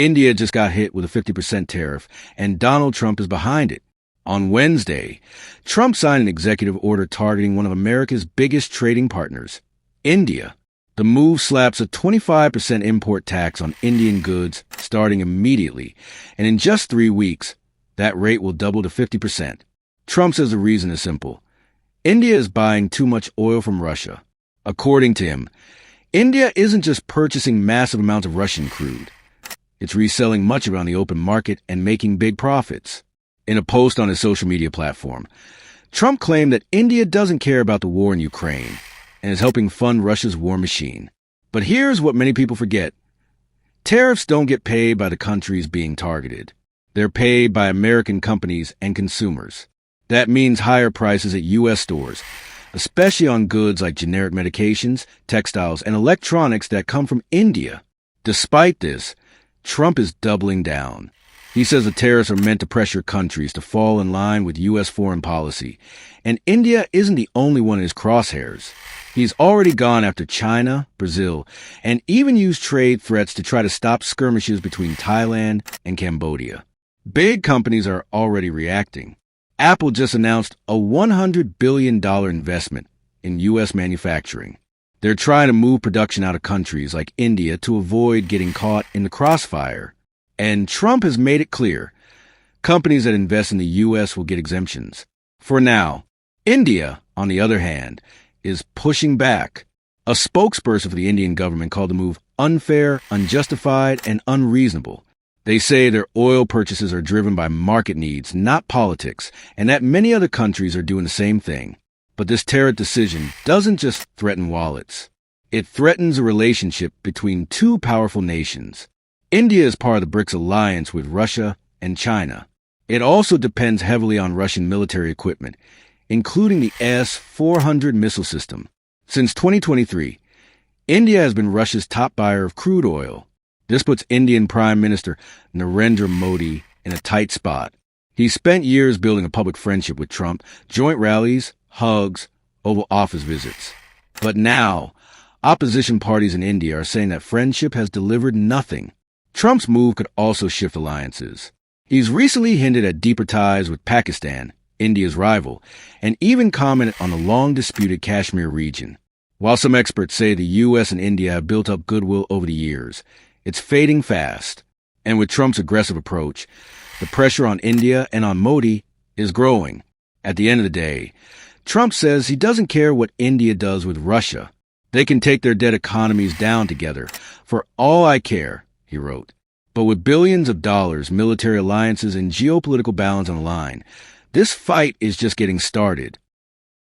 India just got hit with a 50% tariff, and Donald Trump is behind it. On Wednesday, Trump signed an executive order targeting one of America's biggest trading partners, India. The move slaps a 25% import tax on Indian goods starting immediately, and in just 3 weeks, that rate will double to 50%. Trump says the reason is simple. India is buying too much oil from Russia. According to him, India isn't just purchasing massive amounts of Russian crude. It's reselling much of it on the open market and making big profits. In a post on his social media platform, Trump claimed that India doesn't care about the war in Ukraine and is helping fund Russia's war machine. But here's what many people forget. Tariffs don't get paid by the countries being targeted. They're paid by American companies and consumers. That means higher prices at U.S. stores, especially on goods like generic medications, textiles, and electronics that come from India. Despite this, Trump is doubling down. He says the tariffs are meant to pressure countries to fall in line with U.S. foreign policy, and India isn't the only one in his crosshairs. He's already gone after China, Brazil, and even used trade threats to try to stop skirmishes between Thailand and Cambodia. Big companies are already reacting. Apple just announced a $100 billion investment in U.S. manufacturing. They're trying to move production out of countries like India to avoid getting caught in the crossfire. And Trump has made it clear, companies that invest in the U.S. will get exemptions. For now, India, on the other hand, is pushing back. A spokesperson for the Indian government called the move unfair, unjustified, and unreasonable. They say their oil purchases are driven by market needs, not politics, and that many other countries are doing the same thing. But this tariff decision doesn't just threaten wallets. It threatens a relationship between two powerful nations. India is part of the BRICS alliance with Russia and China. It also depends heavily on Russian military equipment, including the S-400 missile system. Since 2023, India has been Russia's top buyer of crude oil. This puts Indian Prime Minister Narendra Modi in a tight spot. He spent years building a public friendship with Trump, joint rallies, hugs, Oval Office visits. But now, opposition parties in India are saying that friendship has delivered nothing. Trump's move could also shift alliances. He's recently hinted at deeper ties with Pakistan, India's rival, and even commented on the long-disputed Kashmir region. While some experts say the U.S. and India have built up goodwill over the years, it's fading fast. And with Trump's aggressive approach, the pressure on India and on Modi is growing. At the end of the day, Trump says he doesn't care what India does with Russia. They can take their dead economies down together. For all I care, he wrote. But with billions of dollars, military alliances, and geopolitical balance on the line, this fight is just getting started.